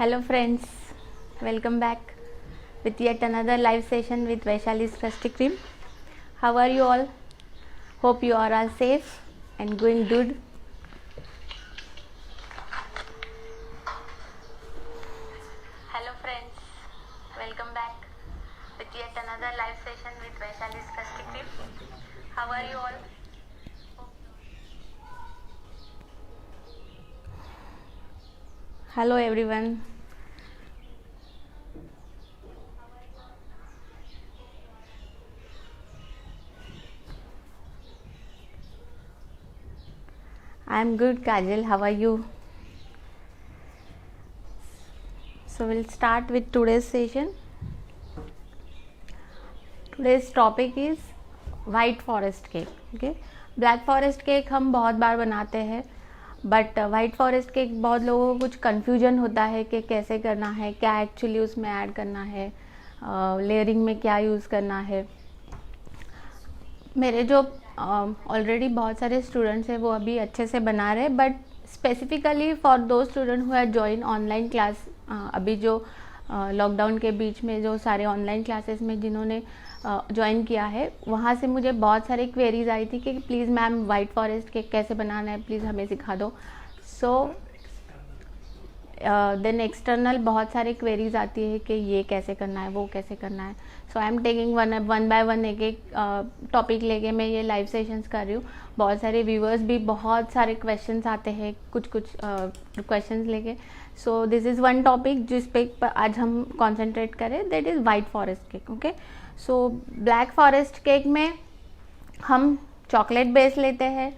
Hello friends, welcome back with yet another live session with Vaishali's Trusty Cream. How are you all? Hope you are all safe and going good. Hello friends, welcome back with yet another live session with Vaishali's Trusty Cream. How are you all? Hello everyone. I'm good, Kajal. How are you? So we'll start with today's session. Today's topic is white forest cake. Okay, black forest cake हम बहुत बार बनाते हैं, but white forest cake बहुत लोगों को कुछ confusion होता है कि कैसे करना है, क्या एक्चुअली उसमें ऐड करना है, लेयरिंग में क्या यूज़ करना है. मेरे जो ऑलरेडी बहुत सारे स्टूडेंट्स हैं वो अभी अच्छे से बना रहे हैं, बट स्पेसिफिकली फॉर दो student who have join online class, अभी जो लॉकडाउन के बीच में जो सारे ऑनलाइन क्लासेस में जिन्होंने ज्वाइन किया है, वहाँ से मुझे बहुत सारी क्वेरीज आई थी कि please ma'am white forest cake कैसे बनाना है, प्लीज़ हमें सिखा दो. सो देन एक्सटर्नल बहुत सारे क्वेरीज आती है कि ये कैसे करना है, वो कैसे करना है. So I am taking one by one एक एक टॉपिक लेके मैं ये लाइव सेशंस कर रही हूँ. बहुत सारे व्यूअर्स भी बहुत सारे क्वेश्चंस आते हैं कुछ क्वेश्चंस लेके. सो दिस इज़ वन टॉपिक जिस पे आज हम कॉन्सेंट्रेट करें, that is white forest cake. Okay, so black forest cake में हम चॉकलेट बेस लेते हैं,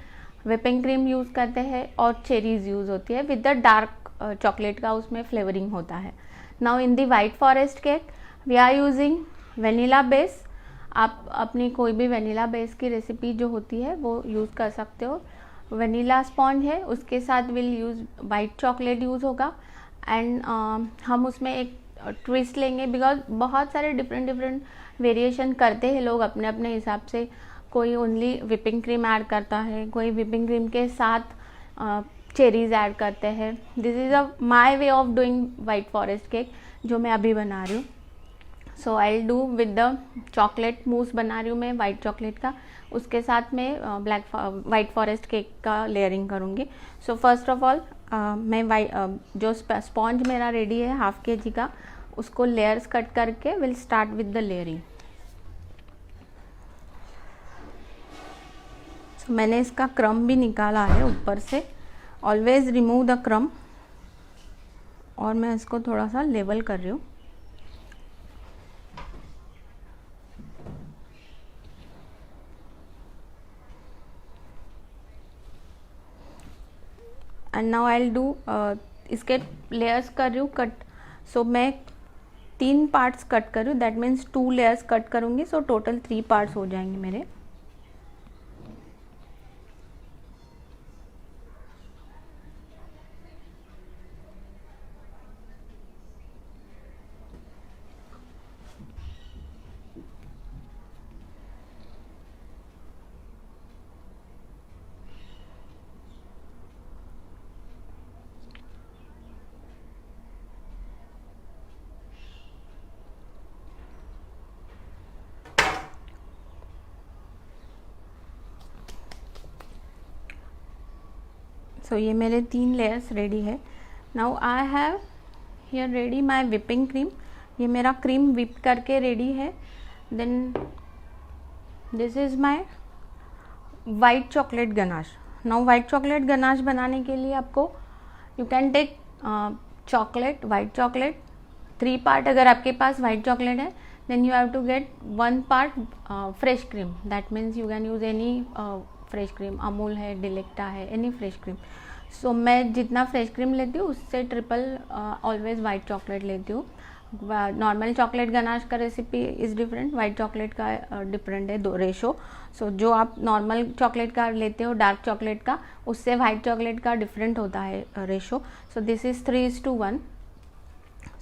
व्हिपिंग क्रीम यूज़ करते हैं और चेरीज यूज़ होती है विद द डार्क चॉकलेट का उसमें फ्लेवरिंग होता है. Now in the white forest cake we are using vanilla base. आप अपनी कोई भी वेनिला बेस की रेसिपी जो होती है वो यूज़ कर सकते हो. वेनिला स्पॉन्ज है, उसके साथ will use white chocolate use होगा. एंड हम उसमें एक ट्विस्ट लेंगे, बिकॉज बहुत सारे डिफरेंट वेरिएशन करते हैं लोग अपने अपने हिसाब से. कोई ओनली व्हिपिंग क्रीम ऐड करता है, कोई व्हिपिंग क्रीम के साथ चेरीज ऐड करते हैं. This is a my way of doing white forest cake जो मैं अभी बना रही हूँ. So I will do with the chocolate mousse बना रही हूँ मैं वाइट चॉकलेट का, उसके साथ में वाइट फॉरेस्ट केक का लेयरिंग करूँगी. सो फर्स्ट ऑफ ऑल मैं जो स्पॉन्ज मेरा रेडी है हाफ kg का, उसको लेयर्स कट करके will start with the layering. So मैंने इसका क्रम भी निकाला है ऊपर से. ऑलवेज रिमूव द क्रम. और मैं इसको थोड़ा सा लेवल कर रही हूँ. And now I will do इसके लेयर्स कर रही हूँ कट. सो मैं 3 पार्ट्स कट कर रही हूँ, दैट मीन्स 2 लेयर्स कट करूँगी. सो टोटल 3 पार्ट्स हो जाएंगे मेरे. सो ये मेरे 3 लेयर्स रेडी है. Now I have here ready my whipping cream. ये मेरा क्रीम व्हिप करके रेडी है. Then this is my white chocolate ganache. Now white chocolate ganache बनाने के लिए आपको you can take chocolate, white chocolate 3 part. अगर आपके पास वाइट चॉकलेट है then you have to get 1 part fresh cream. That means you can use any fresh cream, Amul है, डिलेक्टा है, एनी फ्रेश क्रीम. सो मैं जितना फ्रेश क्रीम लेती हूँ उससे ट्रिपल ऑलवेज वाइट चॉकलेट लेती हूँ. नॉर्मल चॉकलेट गनाश का recipe is different, white chocolate का डिफरेंट है दो रेशो. सो जो आप नॉर्मल चॉकलेट का लेते हो डार्क चॉकलेट का, उससे वाइट चॉकलेट का डिफरेंट होता है रेशो. So this is 3:1.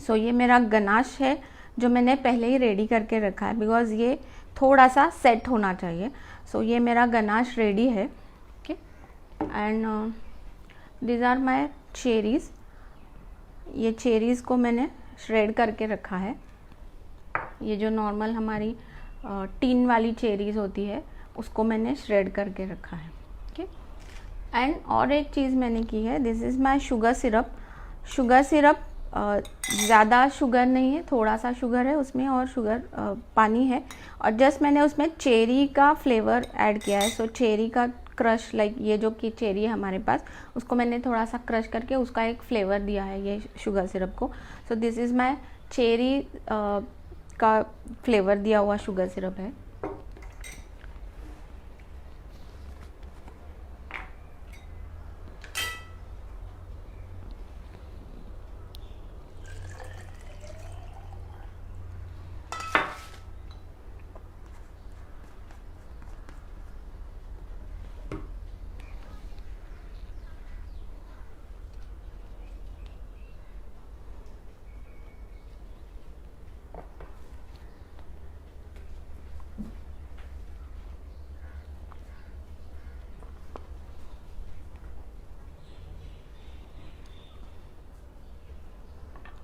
सो ये मेरा गनाश है जो मैंने पहले ही रेडी करके रखा है, बिकॉज ये थोड़ा सा सेट होना चाहिए. सो ये मेरा गनाश रेडी है. Okay, and these are my cherries. ये चेरीज़ को मैंने श्रेड करके रखा है। ये जो नॉर्मल हमारी टीन वाली चेरीज़ होती है उसको मैंने श्रेड करके रखा है। ओके, एंड और एक चीज़ मैंने की है, this is my sugar syrup. Sugar syrup ज़्यादा शुगर नहीं है, थोड़ा सा शुगर है उसमें और शुगर पानी है, और जस्ट मैंने उसमें चेरी का फ्लेवर ऐड किया है। सो चेरी का क्रश, लाइक ये जो कि चेरी है हमारे पास, उसको मैंने थोड़ा सा क्रश करके उसका एक फ्लेवर दिया है ये शुगर सिरप को। सो दिस इज़ माय चेरी का फ्लेवर दिया हुआ शुगर सिरप है।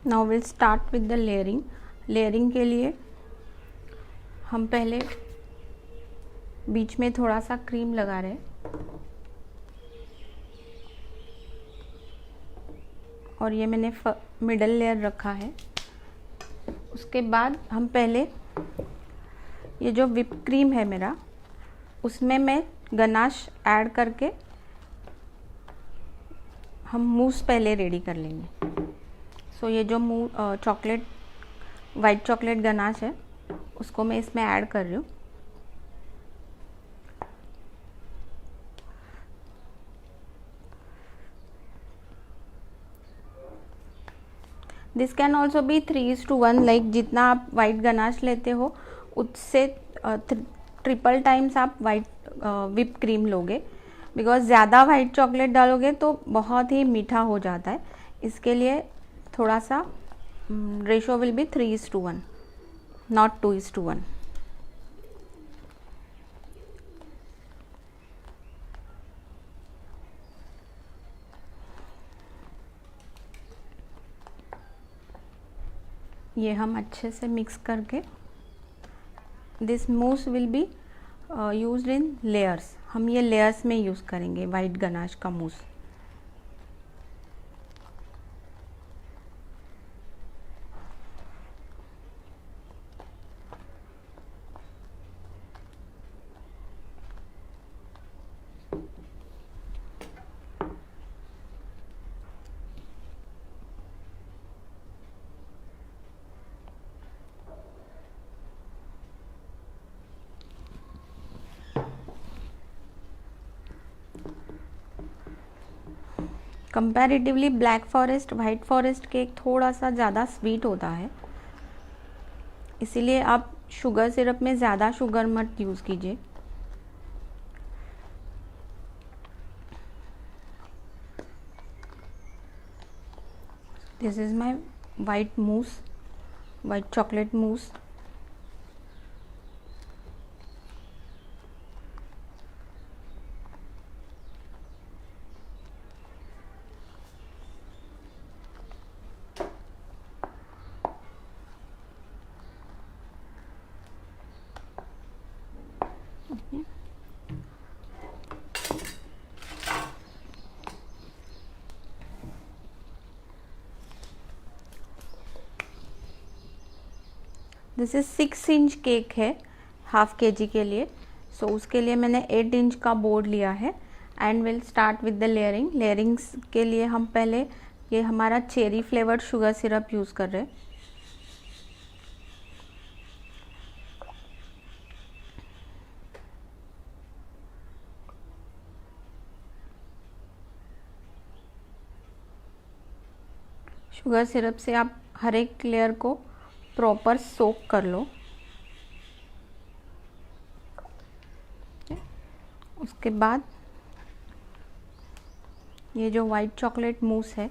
Now will start with the layering. Layering के लिए हम पहले बीच में थोड़ा सा क्रीम लगा रहे हैं, और ये मैंने मिडल लेयर रखा है। उसके बाद हम पहले ये जो विप क्रीम है मेरा, उसमें मैं गनाश ऐड करके हम मूस पहले रेडी कर लेंगे। सो ये जो चॉकलेट, वाइट चॉकलेट गनाश है उसको मैं इसमें ऐड कर रही हूँ। This can also be 3:1, like जितना आप वाइट गनाश लेते हो उससे ट्रिपल टाइम्स आप वाइट विप क्रीम लोगे, बिकॉज ज़्यादा वाइट चॉकलेट डालोगे तो बहुत ही मीठा हो जाता है। इसके लिए थोड़ा सा रेशो विल बी 3:1, नॉट 2:1। ये हम अच्छे से मिक्स करके, this mousse will be used in layers. हम ये लेयर्स में यूज़ करेंगे वाइट गनाश का mousse. Comparatively black forest white forest cake थोड़ा सा ज़्यादा स्वीट होता है, इसीलिए आप शुगर सिरप में ज़्यादा शुगर मत यूज़ कीजिए। This is my white mousse, white chocolate mousse. This is 6 inch cake है, हाफ केजी के लिए। सो उसके लिए मैंने 8 इंच का बोर्ड लिया है। And will start with the layering. लेयरिंग्स के लिए हम पहले ये हमारा cherry flavoured sugar syrup use कर रहे हैं। शुगर सिरप से आप हर एक लेयर को प्रॉपर सोक कर लो। उसके बाद ये जो वाइट चॉकलेट मूस है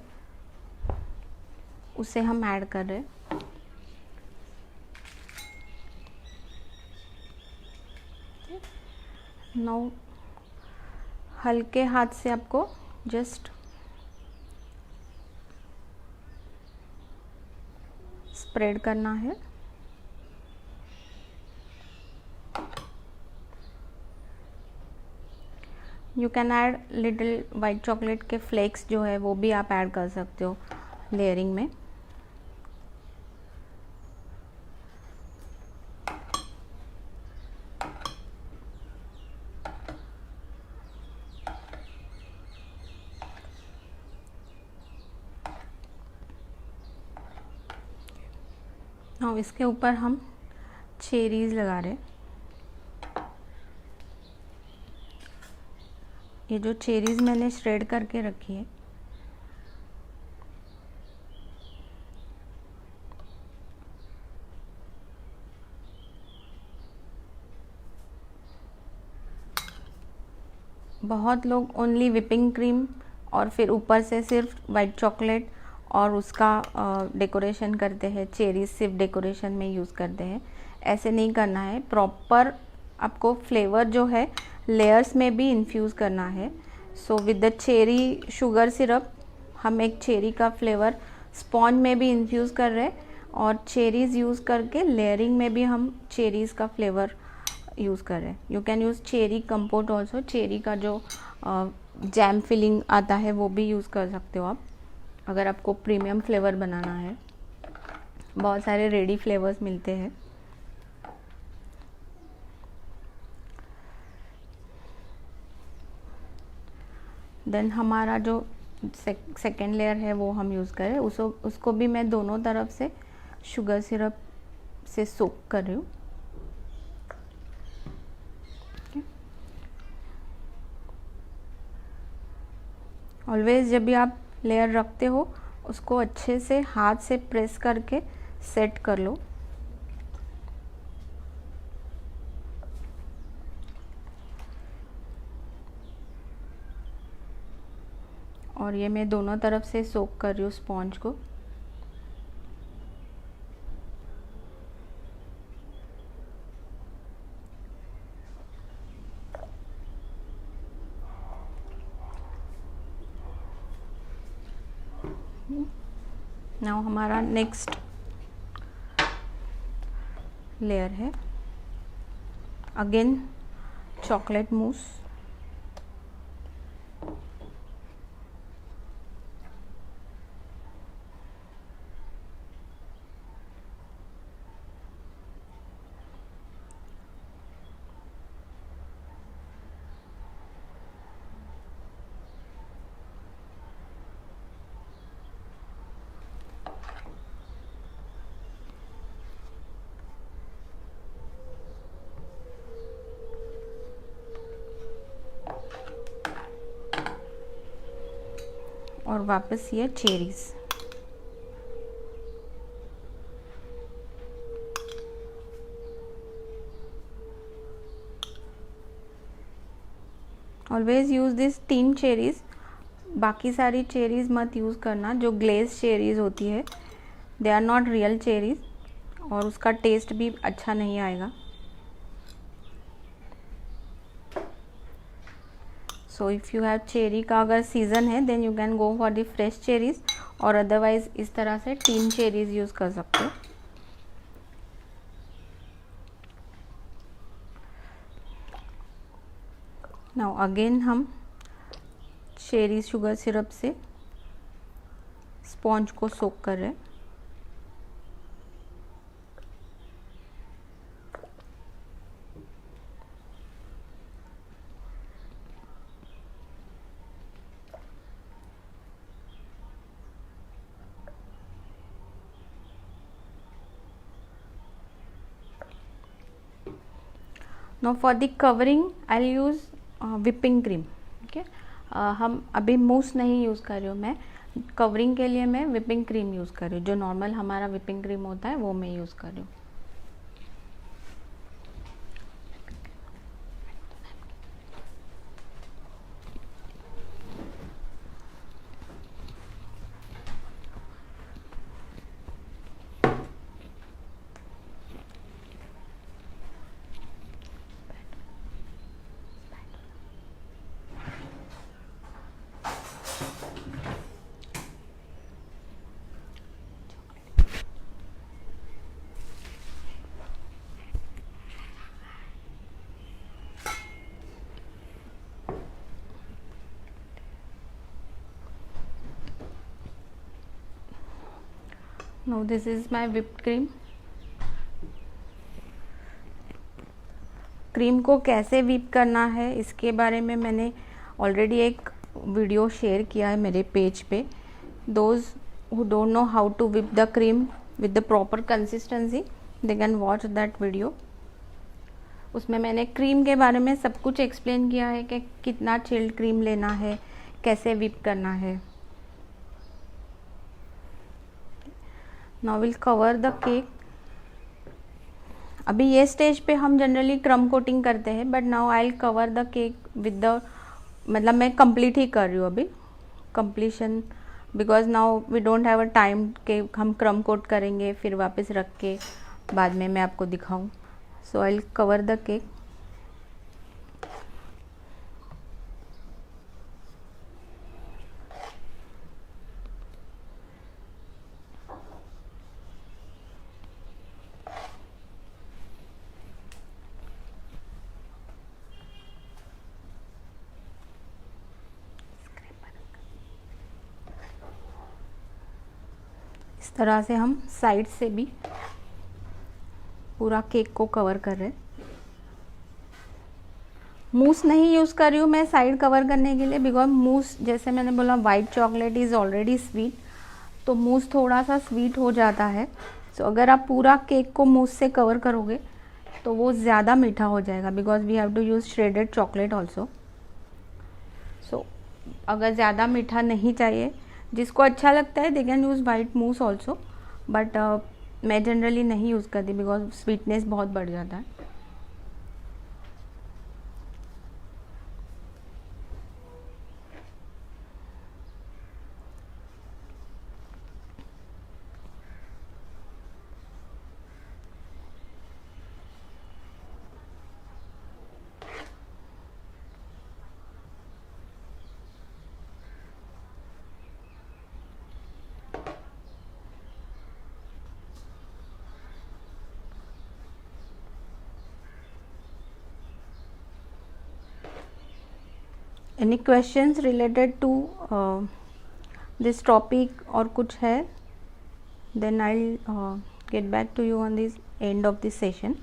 उसे हम ऐड कर रहे हैं। नाउ हल्के हाथ से आपको जस्ट स्प्रेड करना है। You can add little white chocolate के फ्लेक्स जो है वो भी आप ऐड कर सकते हो लेयरिंग में। और इसके ऊपर हम चेरीज लगा रहे हैं। ये जो चेरीज मैंने श्रेड करके रखी है, बहुत लोग ओनली विपिंग क्रीम और फिर ऊपर से सिर्फ वाइट चॉकलेट और उसका डेकोरेशन करते हैं, चेरीज सिर्फ डेकोरेशन में यूज़ करते हैं। ऐसे नहीं करना है, प्रॉपर आपको फ्लेवर जो है लेयर्स में भी इन्फ्यूज़ करना है। So with the cherry sugar syrup हम एक चेरी का फ्लेवर स्पॉन्ज में भी इन्फ्यूज़ कर रहे हैं और चेरीज़ यूज़ करके लेयरिंग में भी हम चेरीज़ का फ्लेवर यूज़ कर रहे हैं। You can use cherry compote also, cherry का जो जैम फिलिंग आता है वो भी यूज़ कर सकते हो आप, अगर आपको प्रीमियम फ्लेवर बनाना है। बहुत सारे रेडी फ्लेवर्स मिलते हैं। देन हमारा जो सेकेंड लेयर है वो हम यूज़ करें, उसको भी मैं दोनों तरफ से शुगर सिरप से सोक कर रही हूँ। ऑलवेज जब भी आप लेयर रखते हो उसको अच्छे से हाथ से प्रेस करके सेट कर लो। और ये मैं दोनों तरफ से सोक कर रही हूँ स्पॉन्ज को। नाउ हमारा नेक्स्ट लेयर है अगेन चॉकलेट मूस। और वापस ये cherries. Always use this 3 cherries, बाकी सारी चेरीज मत यूज़ करना जो ग्लेज चेरीज होती है, they are not real cherries और उसका टेस्ट भी अच्छा नहीं आएगा। So if you have cherry का अगर सीज़न है then you can go for the fresh cherries, और अदरवाइज इस तरह से 3 चेरीज यूज़ कर सकते हो। नाउ अगेन हम चेरी शुगर सिरप से स्पॉन्ज को सोक कर रहे हैं। Now for the covering I'll use whipping cream। Okay, हम अभी मूस नहीं यूज़ कर रही हूँ मैं, कवरिंग के लिए मैं whipping cream यूज़ कर रही हूँ, जो नॉर्मल हमारा whipping cream होता है वो मैं यूज़ कर रही हूँ। Now this is my whipped cream. Cream को कैसे व्हिप करना है इसके बारे में मैंने ऑलरेडी एक वीडियो शेयर किया है मेरे पेज पे। Those who don't know how to whip the cream with the proper consistency they can watch that video. उसमें मैंने क्रीम के बारे में सब कुछ एक्सप्लेन किया है कि कितना चिल्ड क्रीम लेना है, कैसे व्हिप करना है। Now will cover the cake. अभी ये स्टेज पे हम जनरली क्रम कोटिंग करते हैं, but now I will cover the cake with the, मतलब मैं कंप्लीट ही कर रही हूँ अभी, completion, because now we don't have a time के हम क्रम कोट करेंगे फिर वापस रख के बाद में मैं आपको दिखाऊं। So I will cover the cake. इस तरह से हम साइड से भी पूरा केक को कवर कर रहे हैं। मूस नहीं यूज़ कर रही हूँ मैं साइड कवर करने के लिए, बिकॉज मूस जैसे मैंने बोला white chocolate is already sweet, तो मूस थोड़ा सा स्वीट हो जाता है। सो अगर आप पूरा केक को मूस से कवर करोगे तो वो ज़्यादा मीठा हो जाएगा, because we have to use shredded chocolate also. So अगर ज़्यादा मीठा नहीं चाहिए, जिसको अच्छा लगता है they can use white mousse also, but मैं जनरली नहीं यूज़ करती बिकॉज स्वीटनेस बहुत बढ़ जाता है। Any questions related to this topic और कुछ है, then I get back to you on this end of this session.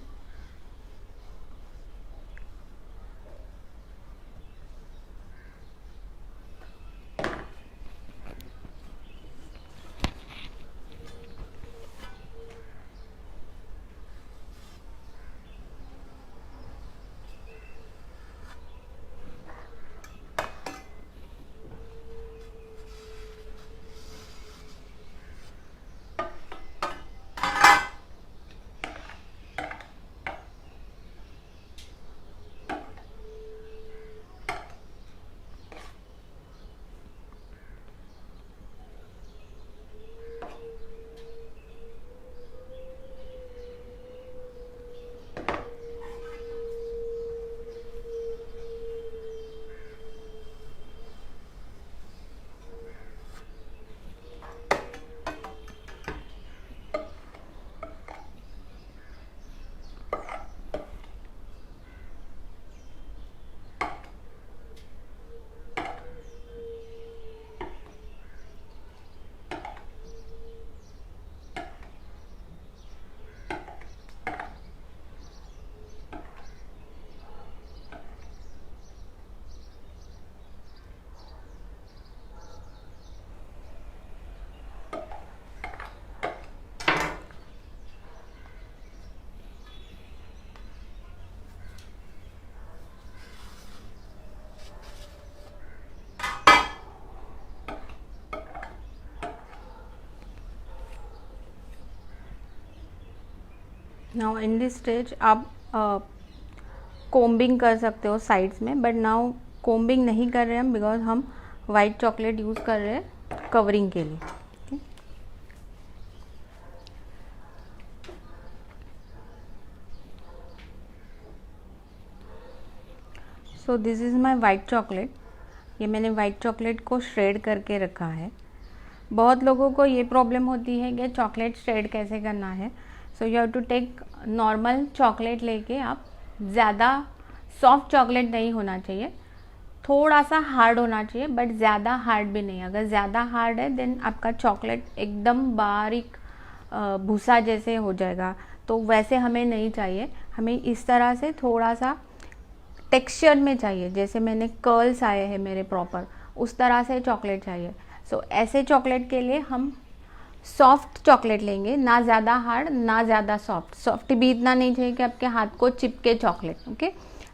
Now in this stage आप कोम्बिंग कर सकते हो साइड्स में, बट नाउ कोम्बिंग नहीं कर रहे हैं हम, बिकॉज हम वाइट चॉकलेट यूज़ कर रहे हैं कवरिंग के लिए। सो this is my white chocolate. ये मैंने वाइट चॉकलेट को श्रेड करके रखा है। बहुत लोगों को ये प्रॉब्लम होती है कि चॉकलेट श्रेड कैसे करना है। So you have to take normal chocolate लेके, आप ज़्यादा सॉफ्ट चॉकलेट नहीं होना चाहिए, थोड़ा सा हार्ड होना चाहिए, बट ज़्यादा हार्ड भी नहीं। अगर ज़्यादा हार्ड है देन आपका चॉकलेट एकदम बारीक भूसा जैसे हो जाएगा, तो वैसे हमें नहीं चाहिए। हमें इस तरह से थोड़ा सा टेक्सचर में चाहिए, जैसे मैंने कर्ल्स आए हैं मेरे प्रॉपर, उस तरह से चॉकलेट चाहिए। सो ऐसे चॉकलेट के लिए हम सॉफ्ट चॉकलेट लेंगे, ना ज़्यादा हार्ड ना ज़्यादा सॉफ्ट। सॉफ्ट भी इतना नहीं चाहिए कि आपके हाथ को चिपके चॉकलेट। ओके,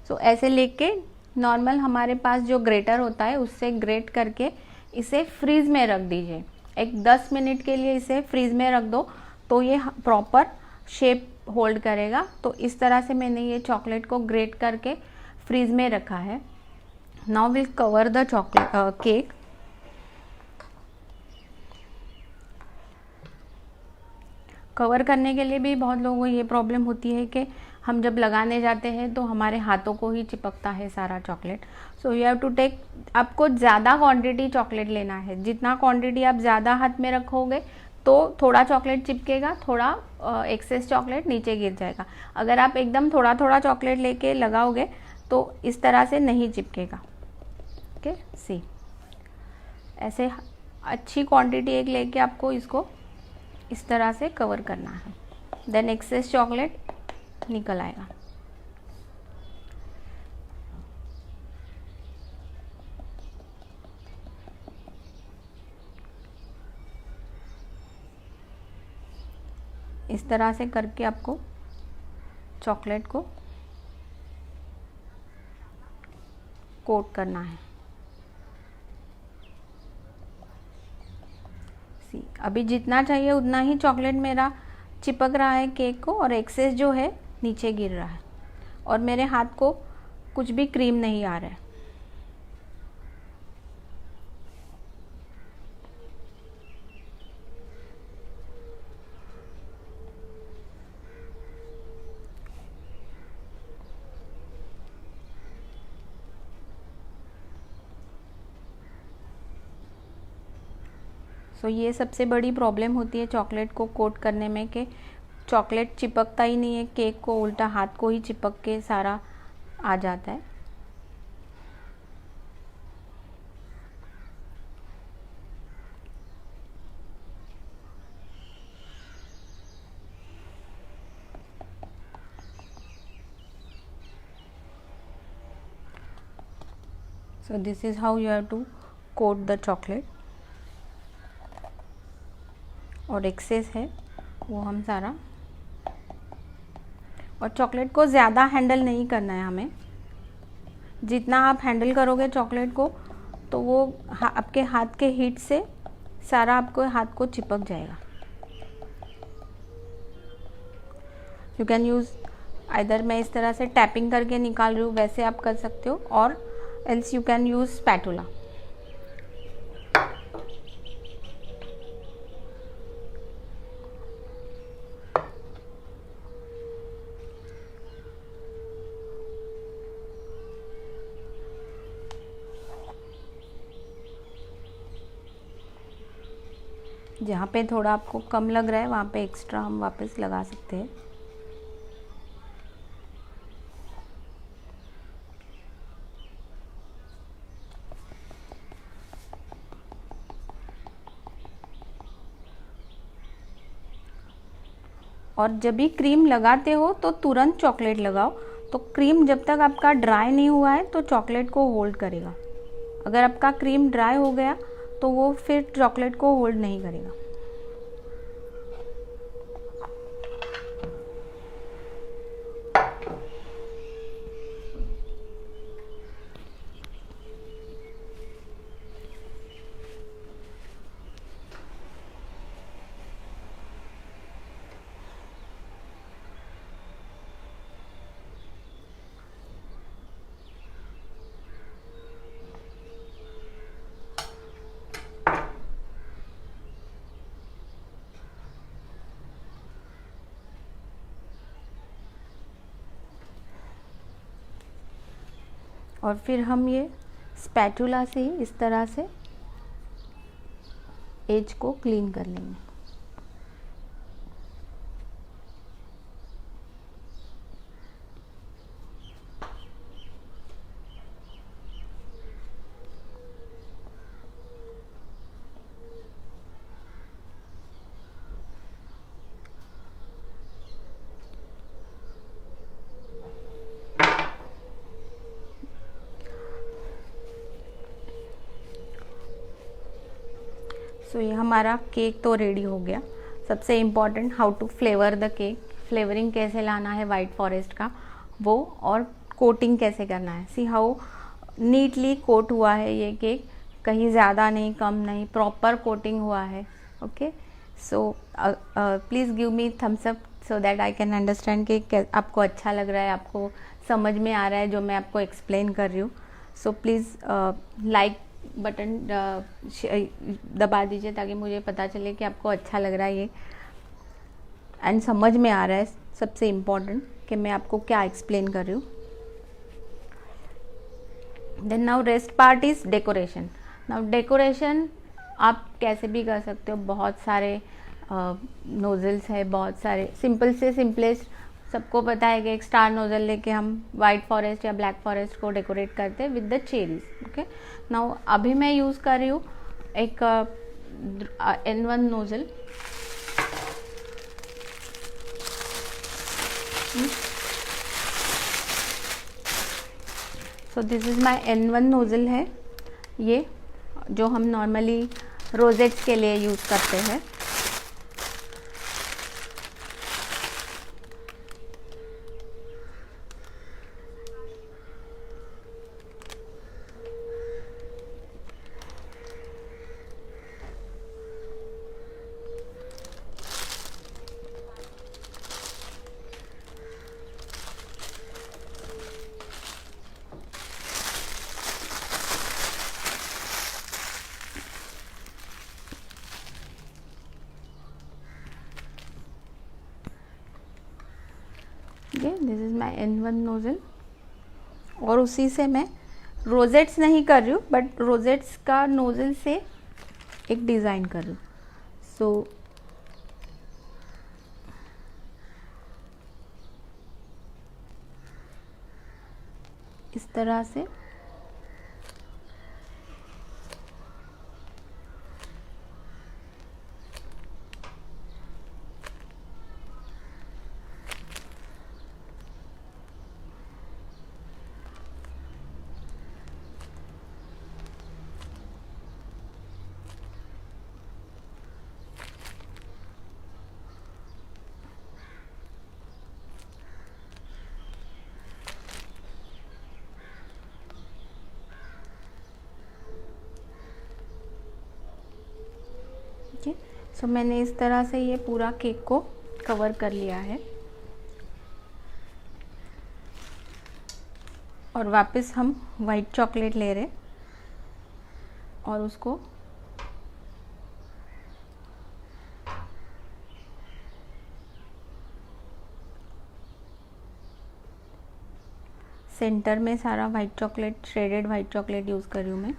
सो ऐसे लेके नॉर्मल हमारे पास जो ग्रेटर होता है उससे ग्रेट करके इसे फ्रीज में रख दीजिए। एक 10 मिनट के लिए इसे फ्रीज में रख दो, तो ये प्रॉपर शेप होल्ड करेगा। तो इस तरह से मैंने ये चॉकलेट को ग्रेट करके फ्रीज में रखा है। Now will cover the chocolate cake. Cover करने के लिए भी बहुत लोगों को ये प्रॉब्लम होती है कि हम जब लगाने जाते हैं तो हमारे हाथों को ही चिपकता है सारा chocolate. So you have to take, आपको ज़्यादा क्वांटिटी चॉकलेट लेना है। जितना क्वांटिटी आप ज़्यादा हाथ में रखोगे तो थोड़ा चॉकलेट चिपकेगा, थोड़ा एक्सेस चॉकलेट नीचे गिर जाएगा। अगर आप एकदम थोड़ा थोड़ा चॉकलेट लेके लगाओगे तो इस तरह से नहीं चिपकेगा। ओके, सी ऐसे अच्छी क्वांटिटी एक लेके आपको इसको इस तरह से कवर करना है, देन एक्सेस चॉकलेट निकल आएगा। इस तरह से करके आपको चॉकलेट को कोट करना है। सी अभी जितना चाहिए उतना ही चॉकलेट मेरा चिपक रहा है केक को, और एक्सेस जो है नीचे गिर रहा है, और मेरे हाथ को कुछ भी क्रीम नहीं आ रहा है। सो ये सबसे बड़ी प्रॉब्लम होती है चॉकलेट को कोट करने में, कि चॉकलेट चिपकता ही नहीं है केक को, उल्टा हाथ को ही चिपक के सारा आ जाता है। So this is how you have to coat the chocolate, और एक्सेस है वो हम सारा, और चॉकलेट को ज़्यादा हैंडल नहीं करना है हमें। जितना आप हैंडल करोगे चॉकलेट को तो वो आपके हाथ के हीट से सारा आपको हाथ को चिपक जाएगा। यू कैन यूज़ आइदर, मैं इस तरह से टैपिंग करके निकाल रही हूँ, वैसे आप कर सकते हो, और else you can use spatula. जहाँ पे थोड़ा आपको कम लग रहा है वहाँ पे एक्स्ट्रा हम वापस लगा सकते हैं। और जब भी क्रीम लगाते हो तो तुरंत चॉकलेट लगाओ। तो क्रीम जब तक आपका ड्राई नहीं हुआ है तो चॉकलेट को होल्ड करेगा। अगर आपका क्रीम ड्राई हो गया तो वो फिर चॉकलेट को होल्ड नहीं करेगा। और फिर हम ये स्पैटुला से ही इस तरह से एज को क्लीन कर लेंगे। सो ये हमारा केक तो रेडी हो गया। सबसे important, how to flavour the cake, flavouring कैसे लाना है वाइट फॉरेस्ट का वो, और कोटिंग कैसे करना है। सी हाउ नीटली कोट हुआ है ये केक, कहीं ज़्यादा नहीं कम नहीं, प्रॉपर कोटिंग हुआ है। Okay, so please give me thumbs up so that I can understand कि आपको अच्छा लग रहा है, आपको समझ में आ रहा है जो मैं आपको एक्सप्लेन कर रही हूँ। सो प्लीज़ लाइक बटन दबा दीजिए ताकि मुझे पता चले कि आपको अच्छा लग रहा है ये एंड समझ में आ रहा है। सबसे इम्पॉर्टेंट कि मैं आपको क्या एक्सप्लेन कर रही हूँ। Then now rest part is decoration. Now decoration आप कैसे भी कर सकते हो, बहुत सारे नोजल्स है, बहुत सारे सिंपल से सिंपलेस्ट सबको पता है कि एक स्टार नोजल लेके हम वाइट फॉरेस्ट या ब्लैक फॉरेस्ट को डेकोरेट करते हैं with the cherries. Okay, now अभी मैं यूज़ कर रही हूँ एक N1 nozzle. So this is my N1 nozzle है ये, जो हम नॉर्मली रोजेट्स के लिए यूज़ करते हैं। This is my N1 nozzle, और उसी से मैं रोजेट्स नहीं कर रही हूँ बट रोजेट्स का नोजल से एक डिज़ाइन कर रही हूँ। सो इस तरह से ठीक है। सो मैंने इस तरह से ये पूरा केक को कवर कर लिया है, और वापस हम वाइट चॉकलेट ले रहे और उसको सेंटर में सारा white chocolate, shredded white chocolate use कर रही हूँ मैं।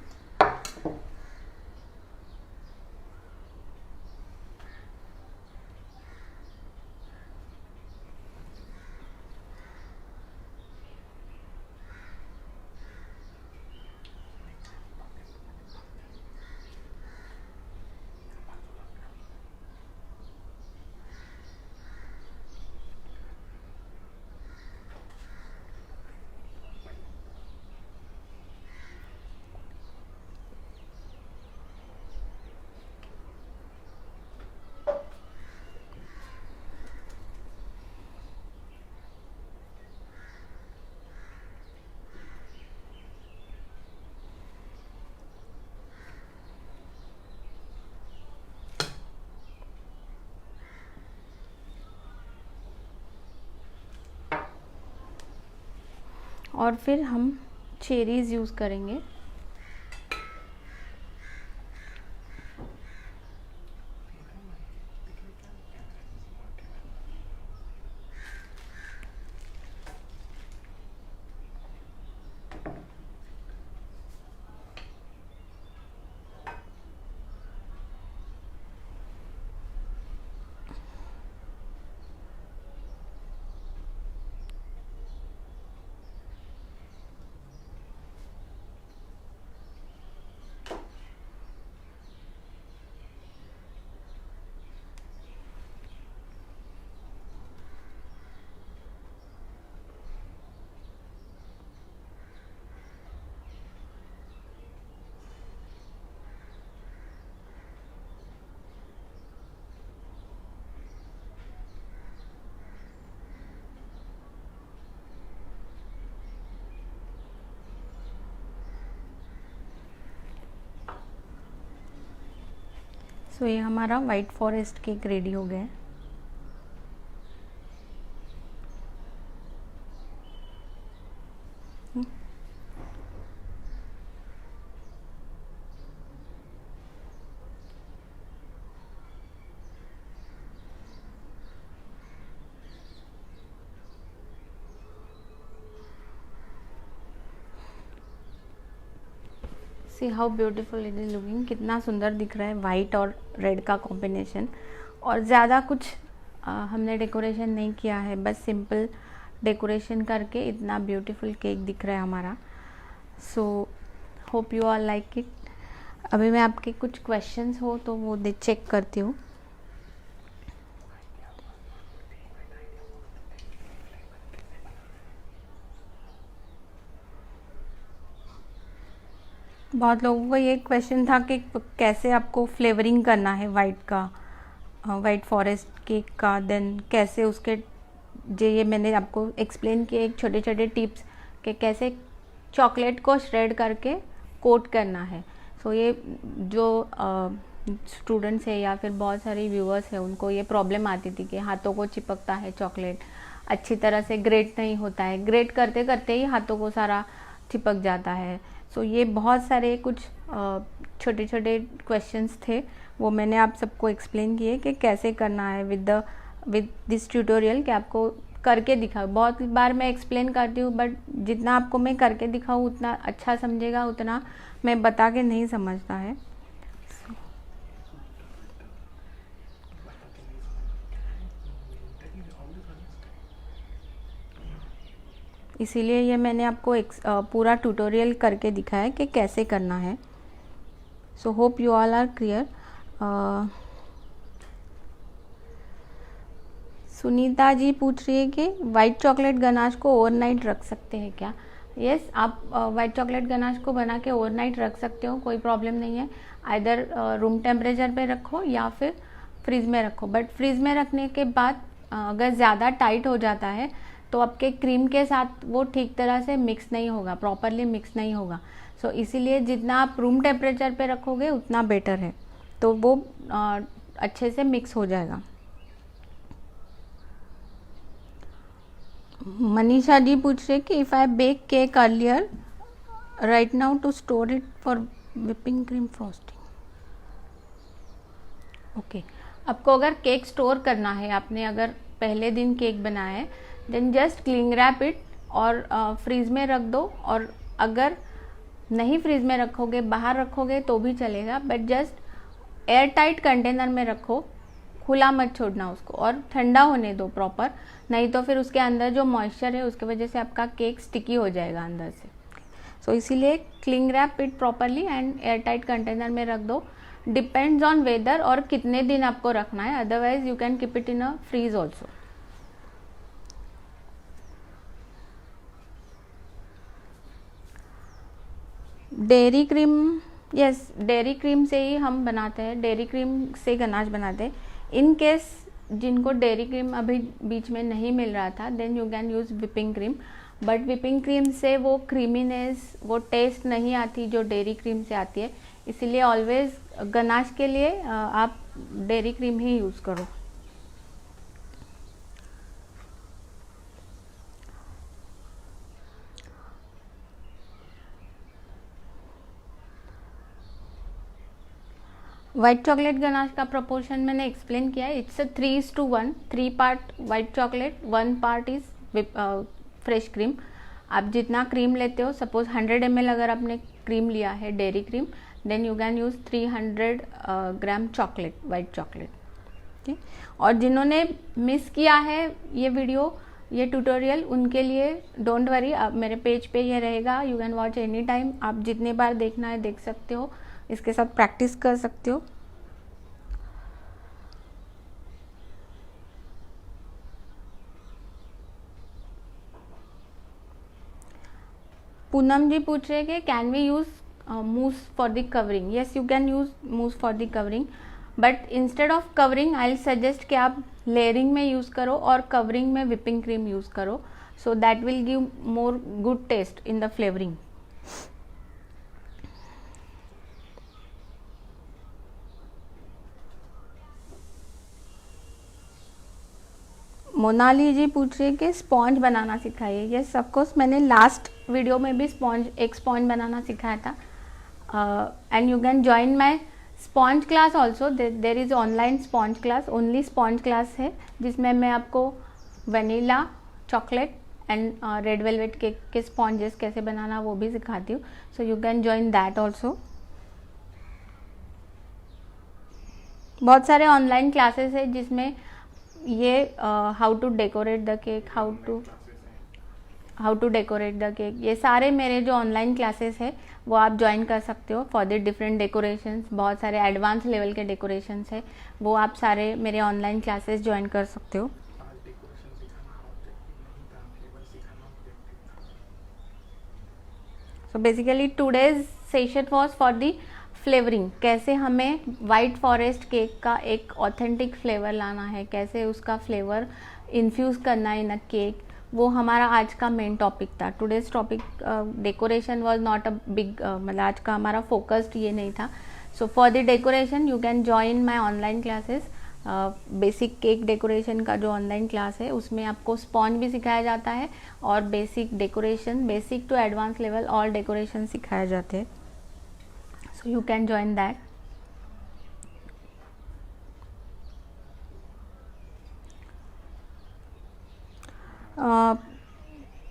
और फिर हम चेरीज़ यूज़ करेंगे। सो ये हमारा वाइट फॉरेस्ट केक रेडी हो गया है। See how beautiful it is looking, कितना सुंदर दिख रहा है वाइट और रेड का कॉम्बिनेशन। और ज़्यादा कुछ हमने डेकोरेशन नहीं किया है, बस सिंपल डेकोरेशन करके इतना ब्यूटीफुल केक दिख रहा है हमारा। सो hope you all like it. अभी मैं आपके कुछ क्वेश्चंस हो तो वो चेक करती हूँ। बहुत लोगों का ये क्वेश्चन था कि कैसे आपको फ्लेवरिंग करना है वाइट का, वाइट फॉरेस्ट केक का, देन कैसे उसके ये मैंने आपको एक्सप्लेन किए एक छोटे छोटे टिप्स कि कैसे चॉकलेट को श्रेड करके कोट करना है। सो ये जो स्टूडेंट्स है या फिर बहुत सारे व्यूअर्स हैं उनको ये प्रॉब्लम आती थी कि हाथों को चिपकता है चॉकलेट, अच्छी तरह से ग्रेट नहीं होता है, ग्रेट करते करते ही हाथों को सारा चिपक जाता है। सो ये बहुत सारे कुछ छोटे छोटे क्वेश्चंस थे, वो मैंने आप सबको एक्सप्लेन किए कि कैसे करना है विद दिस ट्यूटोरियल, कि आपको करके दिखाओ। बहुत बार मैं एक्सप्लेन करती हूँ बट जितना आपको मैं करके दिखाऊँ उतना अच्छा समझेगा, उतना मैं बता के नहीं समझता है। इसीलिए ये मैंने आपको पूरा ट्यूटोरियल करके दिखाया कि कैसे करना है। So hope you all are clear. Sunita ji पूछ रही है कि वाइट चॉकलेट गनाश को ओवरनाइट रख सकते हैं क्या? यस, आप वाइट चॉकलेट गनाश को बना के ओवरनाइट रख सकते हो, कोई प्रॉब्लम नहीं है। आइदर रूम टेम्परेचर पे रखो या फिर फ्रिज में रखो, बट फ्रिज में रखने के बाद अगर ज़्यादा टाइट हो जाता है तो आपके क्रीम के साथ वो ठीक तरह से मिक्स नहीं होगा, प्रॉपरली मिक्स नहीं होगा। सो इसीलिए जितना आप रूम टेम्परेचर पे रखोगे उतना बेटर है, तो वो अच्छे से मिक्स हो जाएगा। मनीषा जी पूछ रहे कि if I bake cake earlier right now to store it for whipping cream frosting. Okay, आपको अगर केक स्टोर करना है, आपने अगर पहले दिन केक बनाया है, then just cling wrap it और फ्रीज में रख दो। और अगर नहीं फ्रीज में रखोगे, बाहर रखोगे तो भी चलेगा, but just air tight container में रखो, खुला मत छोड़ना उसको, और ठंडा होने दो प्रॉपर, नहीं तो फिर उसके अंदर जो मॉइस्चर है उसके वजह से आपका केक स्टिकी हो जाएगा अंदर से। सो इसीलिए cling wrap it properly and air tight container में रख दो। डिपेंड्स ऑन वेदर और कितने दिन आपको रखना है, otherwise you can keep it in a fridge also. Dairy cream, yes, dairy cream से ही हम बनाते हैं, डेयरी क्रीम से गनाश बनाते हैं। इन केस जिनको डेयरी क्रीम अभी बीच में नहीं मिल रहा था, then you can use whipping cream, but whipping cream से वो क्रीमीनेस, वो टेस्ट नहीं आती जो डेयरी क्रीम से आती है। इसीलिए ऑलवेज गनाश के लिए आप डेयरी क्रीम ही यूज़ करो। वाइट चॉकलेट गनाश का प्रोपोर्शन मैंने एक्सप्लेन किया है, it's 3:1, 3 part white chocolate, 1 part is fresh cream. आप जितना क्रीम लेते हो, सपोज 100 ml अगर आपने क्रीम लिया है dairy cream, then you can use 300 gram chocolate, white chocolate. ठीक, और जिन्होंने मिस किया है ये वीडियो, ये ट्यूटोरियल, उनके लिए डोंट वरी, आप मेरे पेज पे ये रहेगा, you can watch any time. आप जितने बार देखना है देख सकते हो, इसके साथ प्रैक्टिस कर सकते हो। पूनम जी पूछ रहे कि can we use mousse for the covering? Yes, you can use mousse for the covering, but instead of covering I will suggest कि आप लेयरिंग में यूज करो और कवरिंग में विपिंग क्रीम यूज करो, so that will give more good taste in the flavouring. Monali ji पूछ रही है कि स्पॉन्ज बनाना सिखाइए। यस ऑफ कोर्स, मैंने लास्ट वीडियो में भी एक स्पॉन्ज बनाना सिखाया था। And you can join my sponge class also. There is online sponge class, only sponge class है, जिसमें मैं आपको vanilla, chocolate and red velvet cake के स्पॉन्जेस कैसे बनाना वो भी सिखाती हूँ। सो you can join that also. बहुत सारे ऑनलाइन क्लासेस है जिसमें ये how to decorate the cake, how to decorate the cake, ये सारे मेरे जो ऑनलाइन क्लासेस है वो आप ज्वाइन कर सकते हो फॉर द डिफरेंट डेकोरेशंस। बहुत सारे एडवांस लेवल के डेकोरेशंस है, वो आप सारे मेरे ऑनलाइन क्लासेस ज्वाइन कर सकते हो। So basically today's session was for the flavouring, कैसे हमें वाइट फॉरेस्ट केक का एक ऑथेंटिक फ्लेवर लाना है, कैसे उसका फ्लेवर इन्फ्यूज़ करना है इन अ केक, वो हमारा आज का मेन टॉपिक था। Today's topic decoration was not a big, मतलब आज का हमारा फोकस्ड ये नहीं था। So for the decoration you can join my online classes. Basic cake decoration का जो ऑनलाइन क्लास है उसमें आपको स्पॉन्ज भी सिखाया जाता है और basic decoration, basic to advance level all decoration सिखाए जाते हैं। So you can join that.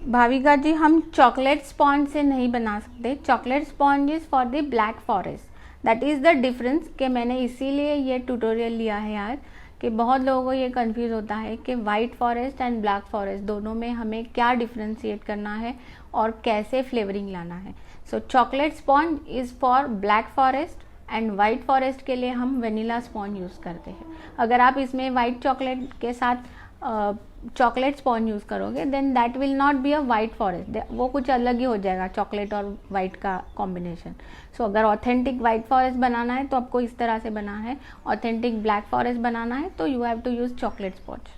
Bhavika ji, हम चॉकलेट स्पॉन्ज से नहीं बना सकते। Chocolate sponge is for the black forest, that is the difference. कि मैंने इसीलिए ये ट्यूटोरियल लिया है यार, कि बहुत लोगों को ये कंफ्यूज होता है कि white forest and black forest दोनों में हमें क्या डिफ्रेंशिएट करना है और कैसे फ्लेवरिंग लाना है। सो chocolate sponge is for black forest and white forest के लिए हम वनीला स्पॉन्ज यूज़ करते हैं। अगर आप इसमें वाइट चॉकलेट के साथ चॉकलेट स्पॉन्ज यूज़ करोगे then that will not be a white forest, वो कुछ अलग ही हो जाएगा चॉकलेट और वाइट का कॉम्बिनेशन। सो अगर ऑथेंटिक वाइट फॉरेस्ट बनाना है तो आपको इस तरह से बनाना है, ऑथेंटिक ब्लैक फॉरेस्ट बनाना है तो you have to use chocolate sponge.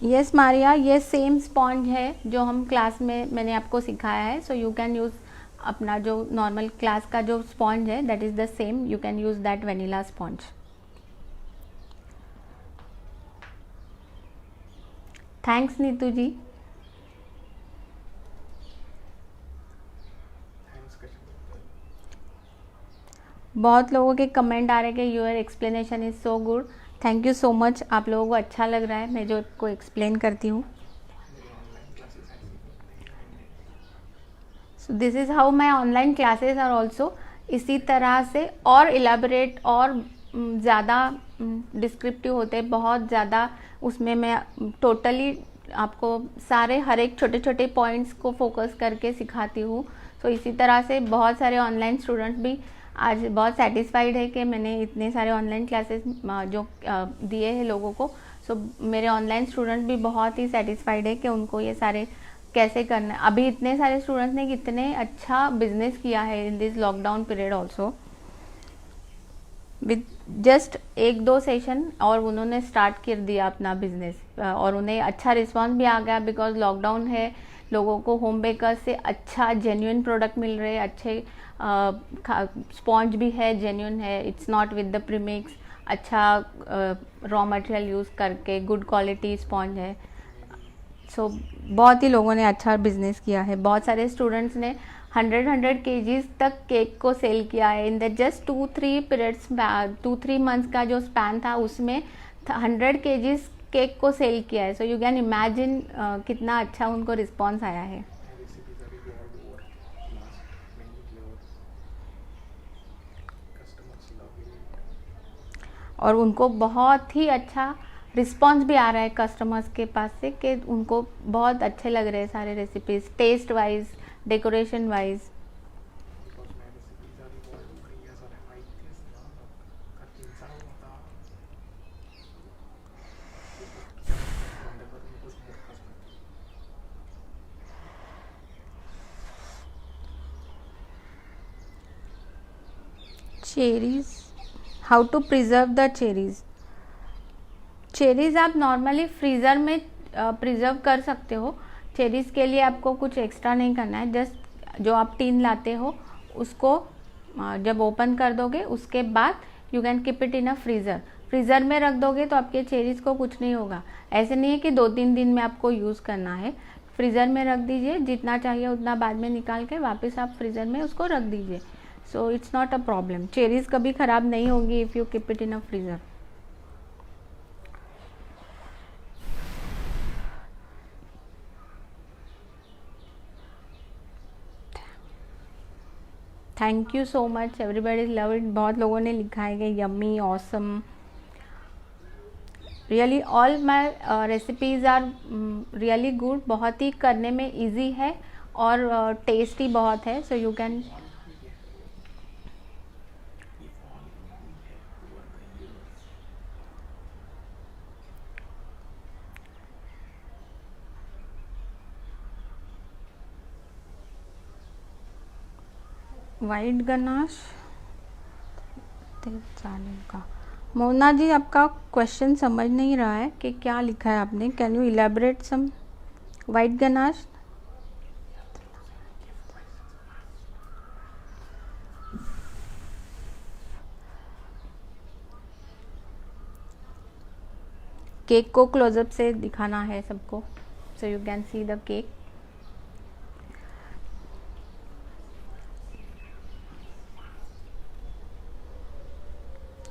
Yes Maria, ये सेम स्पॉन्ज है जो हम क्लास में मैंने आपको सिखाया है। सो यू कैन यूज़ अपना जो नॉर्मल क्लास का जो स्पॉन्ज है that is the same, you can use that vanilla sponge. Thanks Neetu ji. बहुत लोगों के कमेंट आ रहे हैं कि your explanation is so good. Thank you so much, आप लोगों को अच्छा लग रहा है मैं जो को एक्सप्लेन करती हूँ। So this is how my online classes are also. इसी तरह से और इलेबोरेट और ज़्यादा डिस्क्रिप्टिव होते हैं, बहुत ज़्यादा उसमें मैं टोटली आपको सारे हर एक छोटे छोटे पॉइंट्स को फोकस करके सिखाती हूँ। सो इसी तरह से बहुत सारे ऑनलाइन स्टूडेंट्स भी आज बहुत सेटिस्फाइड है कि मैंने इतने सारे ऑनलाइन क्लासेस जो दिए हैं लोगों को। सो मेरे ऑनलाइन स्टूडेंट भी बहुत ही सेटिस्फाइड है कि उनको ये सारे कैसे करना है। अभी इतने सारे स्टूडेंट्स ने कितने अच्छा बिजनेस किया है in this lockdown period also with just 1-2 session, और उन्होंने स्टार्ट कर दिया अपना बिजनेस और उन्हें अच्छा रिस्पांस भी आ गया बिकॉज लॉकडाउन है। लोगों को होम बेकर से अच्छा जेन्युइन प्रोडक्ट मिल रहे हैं, अच्छे स्पॉन्ज भी है, जेन्युइन है, it's not with the premix, अच्छा रॉ मटेरियल यूज़ करके गुड क्वालिटी स्पॉन्ज है। सो बहुत ही लोगों ने अच्छा बिजनेस किया है। बहुत सारे स्टूडेंट्स ने 100 kgs तक केक को सेल किया है in the just 2-3 periods, 2-3 months का जो स्पैन था उसमें 100 kgs केक को सेल किया है। सो यू कैन इमेजिन कितना अच्छा उनको रिस्पॉन्स आया है। और उनको बहुत ही अच्छा रिस्पॉन्स भी आ रहा है कस्टमर्स के पास से कि उनको बहुत अच्छे लग रहे हैं सारे recipes, taste wise, decoration wise. Cherries, how to preserve the cherries. Cherries आप नॉर्मली फ्रीज़र में प्रिजर्व कर सकते हो। चेरीज के लिए आपको कुछ एक्स्ट्रा नहीं करना है, जस्ट जो आप टीन लाते हो उसको जब ओपन कर दोगे उसके बाद you can keep it in a freezer. Freezer में रख दोगे तो आपके चेरीज़ को कुछ नहीं होगा। ऐसे नहीं है कि 2-3 दिन में आपको यूज़ करना है। फ्रीज़र में रख दीजिए, जितना चाहिए उतना बाद में निकाल के वापस आप फ्रीज़र में उसको रख दीजिए। So it's not a problem. Cherries कभी ख़राब नहीं होंगी if you keep it in a freezer. Thank you so much, everybody love it. बहुत लोगों ने लिखा है कि yummy, awesome. Really all my recipes are really good. बहुत ही करने में इजी है और टेस्टी बहुत है। So you can white ganache चावल का। मोना जी, आपका क्वेश्चन समझ नहीं रहा है कि क्या लिखा है आपने। Can you elaborate some? White ganache, cake को क्लोजअप से दिखाना है सबको, so you can see the cake.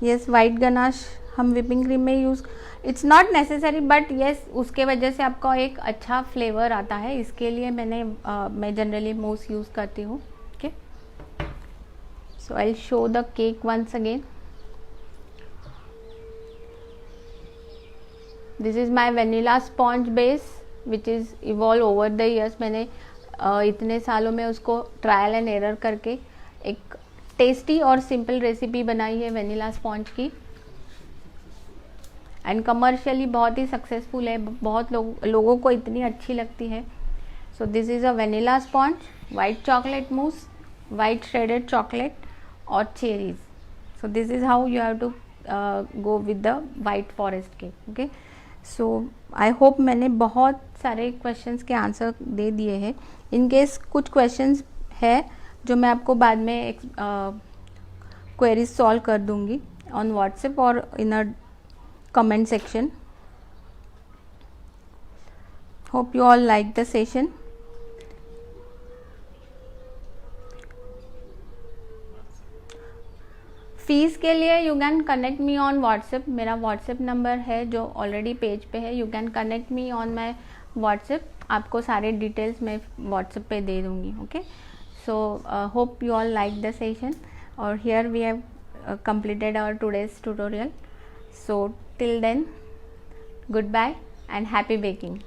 Yes, white ganache हम विपिंग क्रीम में use, it's not necessary but yes, उसके वजह से आपका एक अच्छा फ्लेवर आता है। इसके लिए मैं जनरली मूस यूज़ करती हूँ। Okay, so I will show the cake once again. This is my vanilla sponge base which is evolve over the years. मैंने इतने सालों में उसको ट्रायल एंड एरर करके एक टेस्टी और सिंपल रेसिपी बनाई है वेनिला स्पॉन्ज की, एंड कमर्शियली बहुत ही सक्सेसफुल है। बहुत लोगों को इतनी अच्छी लगती है। So this is a vanilla sponge, white chocolate mousse, white shredded chocolate और cherries. So this is how you have to go with the white forest cake. Okay, so I hope मैंने बहुत सारे क्वेश्चंस के answer दे दिए हैं। In case कुछ questions है जो मैं आपको बाद में क्वेरीज सॉल्व कर दूंगी ऑन व्हाट्सएप और इन अ comment section. Hope you all like the session. Fees के लिए you can connect me on WhatsApp. मेरा व्हाट्सएप नंबर है जो ऑलरेडी पेज पे है। You can connect me on my WhatsApp. आपको सारे डिटेल्स मैं व्हाट्सएप पे दे दूँगी। Okay, so hope you all like the session, or here we have completed our today's tutorial. So till then, goodbye and happy baking.